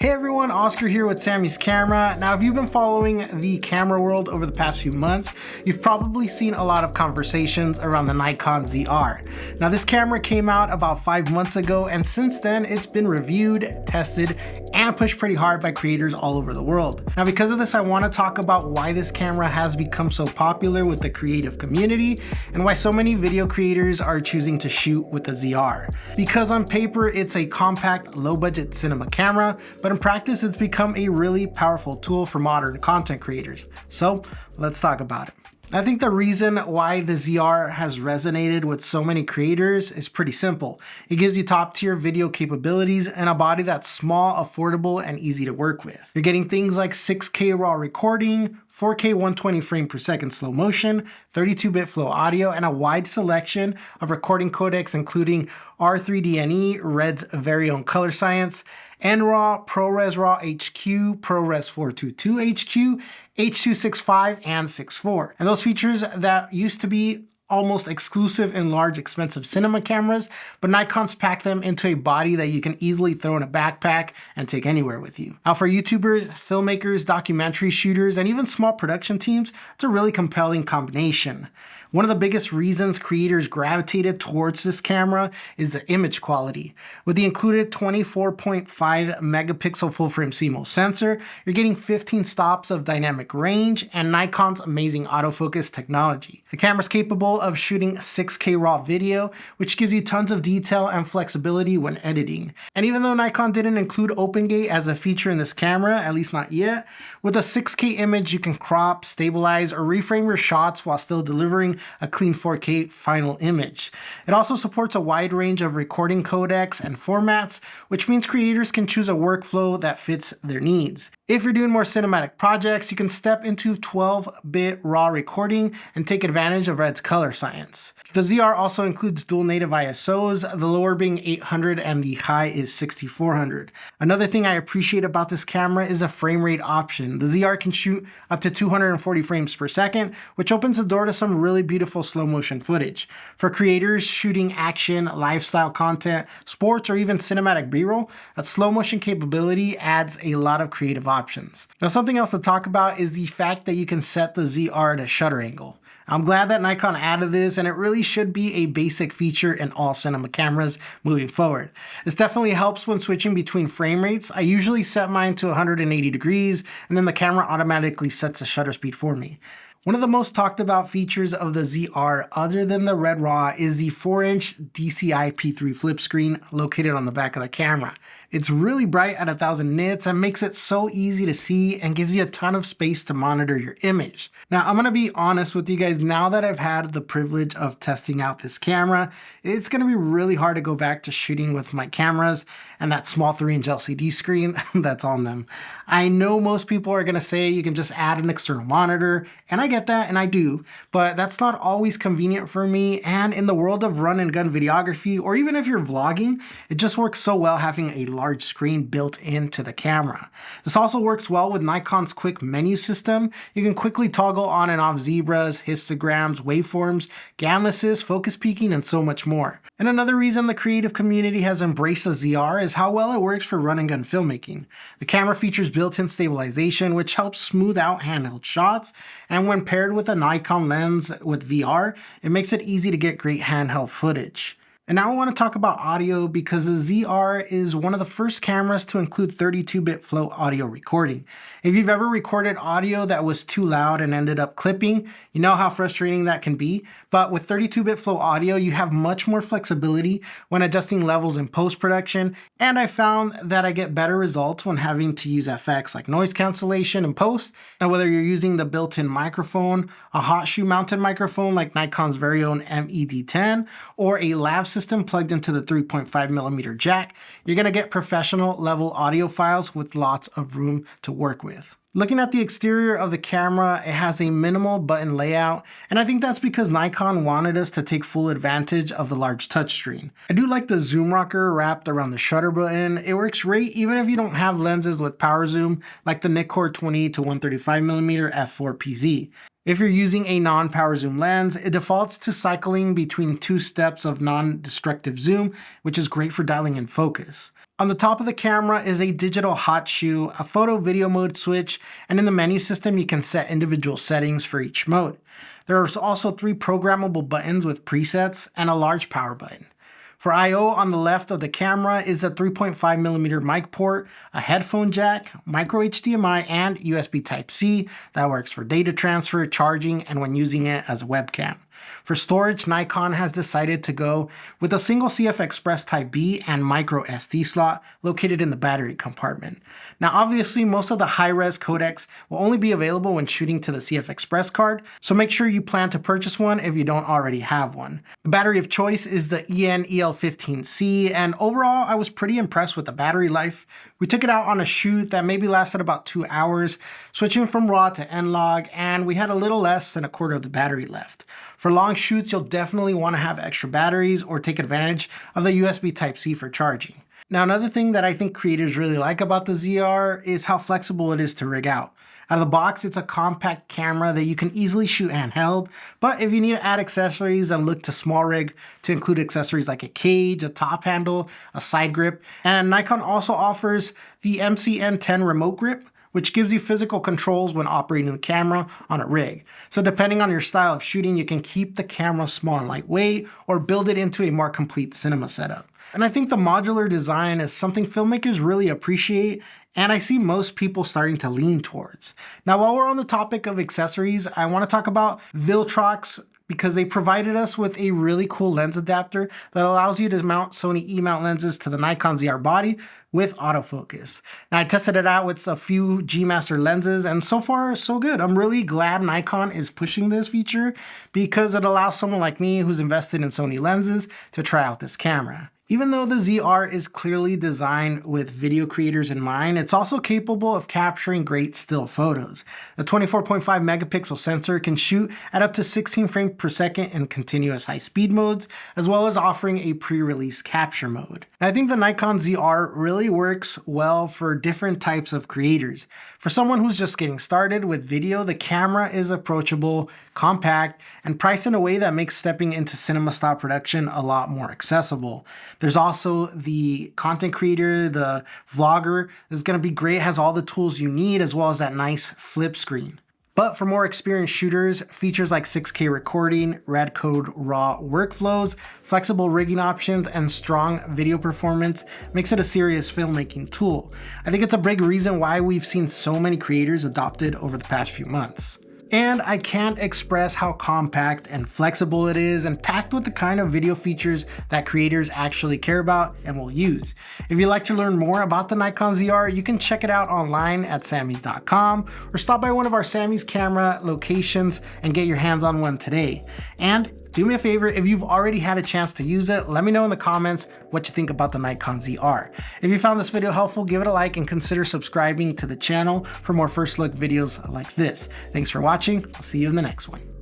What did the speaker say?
Hey everyone, Oscar here with Samy's Camera. Now, if you've been following the camera world over the past few months, you've probably seen a lot of conversations around the Nikon ZR. Now, this camera came out about 5 months ago, and since then it's been reviewed, tested, and pushed pretty hard by creators all over the world. Now, because of this, I want to talk about why this camera has become so popular with the creative community and why so many video creators are choosing to shoot with the ZR. Because on paper, it's a compact, low-budget cinema camera, but in practice, it's become a really powerful tool for modern content creators. So let's talk about it. I think the reason why the ZR has resonated with so many creators is pretty simple. It gives you top tier video capabilities and a body that's small, affordable, and easy to work with. You're getting things like 6K RAW recording, 4K 120 frame per second slow motion, 32-bit flow audio, and a wide selection of recording codecs including R3DNE, Red's very own color science, NRAW, ProRes RAW HQ, ProRes 422 HQ, H.265, and 6.4. And those features that used to be almost exclusive in large, expensive cinema cameras, but Nikon's packed them into a body that you can easily throw in a backpack and take anywhere with you. Now, for YouTubers, filmmakers, documentary shooters, and even small production teams, it's a really compelling combination. One of the biggest reasons creators gravitated towards this camera is the image quality. With the included 24.5 megapixel full-frame CMOS sensor, you're getting 15 stops of dynamic range and Nikon's amazing autofocus technology. The camera's capable of shooting 6K RAW video, which gives you tons of detail and flexibility when editing. And even though Nikon didn't include OpenGate as a feature in this camera, at least not yet, with a 6K image you can crop, stabilize, or reframe your shots while still delivering a clean 4K final image. It also supports a wide range of recording codecs and formats, which means creators can choose a workflow that fits their needs. If you're doing more cinematic projects, you can step into 12-bit RAW recording and take advantage of Red's color science. The ZR also includes dual native ISOs, the lower being 800 and the high is 6400. Another thing I appreciate about this camera is a frame rate option. The ZR can shoot up to 240 frames per second, which opens the door to some really beautiful slow motion footage. For creators shooting action, lifestyle content, sports, or even cinematic B-roll, that slow motion capability adds a lot of creative options. Now, something else to talk about is the fact that you can set the ZR to shutter angle. I'm glad that Nikon added this, and it really should be a basic feature in all cinema cameras moving forward. This definitely helps when switching between frame rates. I usually set mine to 180 degrees, and then the camera automatically sets the shutter speed for me. One of the most talked about features of the ZR, other than the Red RAW, is the 4-inch DCI P3 flip screen located on the back of the camera. It's really bright at 1000 nits and makes it so easy to see and gives you a ton of space to monitor your image. Now, I'm gonna be honest with you guys, now that I've had the privilege of testing out this camera, it's gonna be really hard to go back to shooting with my cameras and that small 3-inch LCD screen that's on them. I know most people are gonna say you can just add an external monitor, and I get that, and I do, but that's not always convenient for me, and in the world of run and gun videography, or even if you're vlogging, it just works so well having a large screen built into the camera. This also works well with Nikon's quick menu system. You can quickly toggle on and off zebras, histograms, waveforms, gamma assist, focus peaking, and so much more. And another reason the creative community has embraced the ZR is how well it works for run and gun filmmaking. The camera features built-in stabilization, which helps smooth out handheld shots, and when paired with a Nikon lens with VR, it makes it easy to get great handheld footage. And now I want to talk about audio because the ZR is one of the first cameras to include 32-bit flow audio recording. If you've ever recorded audio that was too loud and ended up clipping, you know how frustrating that can be. But with 32-bit flow audio, you have much more flexibility when adjusting levels in post-production, and I found that I get better results when having to use effects like noise cancellation in post. Now, whether you're using the built-in microphone, a hot shoe mounted microphone like Nikon's very own MC-N10, or a lav system plugged into the 3.5mm jack, you're gonna get professional level audio files with lots of room to work with. Looking at the exterior of the camera, it has a minimal button layout, and I think that's because Nikon wanted us to take full advantage of the large touchscreen. I do like the zoom rocker wrapped around the shutter button. It works great even if you don't have lenses with power zoom like the Nikkor 20 to 135mm f4 PZ. If you're using a non-power zoom lens, it defaults to cycling between 2 steps of non-destructive zoom, which is great for dialing in focus. On the top of the camera is a digital hot shoe, a photo video mode switch, and in the menu system you can set individual settings for each mode. There are also 3 programmable buttons with presets and a large power button. For I/O, on the left of the camera is a 3.5mm mic port, a headphone jack, micro HDMI, and USB Type-C that works for data transfer, charging, and when using it as a webcam. For storage, Nikon has decided to go with a single CF Express Type B and micro SD slot located in the battery compartment. Now obviously most of the high-res codecs will only be available when shooting to the CF Express card, so make sure you plan to purchase one if you don't already have one. The battery of choice is the EN-EL15C, and overall I was pretty impressed with the battery life. We took it out on a shoot that maybe lasted about 2 hours, switching from RAW to N-Log, and we had a little less than a quarter of the battery left. For long shoots, you'll definitely want to have extra batteries or take advantage of the USB Type-C for charging. Now, another thing that I think creators really like about the ZR is how flexible it is to rig out. Out of the box, it's a compact camera that you can easily shoot handheld, but if you need to add accessories, then look to SmallRig to include accessories like a cage, a top handle, a side grip, and Nikon also offers the MC-N10 remote grip, which gives you physical controls when operating the camera on a rig. So depending on your style of shooting, you can keep the camera small and lightweight or build it into a more complete cinema setup. And I think the modular design is something filmmakers really appreciate, and I see most people starting to lean towards. Now, while we're on the topic of accessories, I want to talk about Viltrox, because they provided us with a really cool lens adapter that allows you to mount Sony E-mount lenses to the Nikon ZR body with autofocus. Now, I tested it out with a few G-Master lenses, and so far, so good. I'm really glad Nikon is pushing this feature because it allows someone like me who's invested in Sony lenses to try out this camera. Even though the ZR is clearly designed with video creators in mind, it's also capable of capturing great still photos. The 24.5 megapixel sensor can shoot at up to 16 frames per second in continuous high-speed modes, as well as offering a pre-release capture mode. And I think the Nikon ZR really works well for different types of creators. For someone who's just getting started with video, the camera is approachable, compact, and priced in a way that makes stepping into cinema style production a lot more accessible. There's also the content creator, the vlogger. This is going to be great. It has all the tools you need, as well as that nice flip screen. But for more experienced shooters, features like 6K recording, red code RAW workflows, flexible rigging options, and strong video performance makes it a serious filmmaking tool. I think it's a big reason why we've seen so many creators adopt it over the past few months. And I can't express how compact and flexible it is, and packed with the kind of video features that creators actually care about and will use. If you'd like to learn more about the Nikon ZR, you can check it out online at Samys.com or stop by one of our Samys camera locations and get your hands on one today. And do me a favor, if you've already had a chance to use it, let me know in the comments what you think about the Nikon ZR. If you found this video helpful, give it a like and consider subscribing to the channel for more first look videos like this. Thanks for watching. I'll see you in the next one.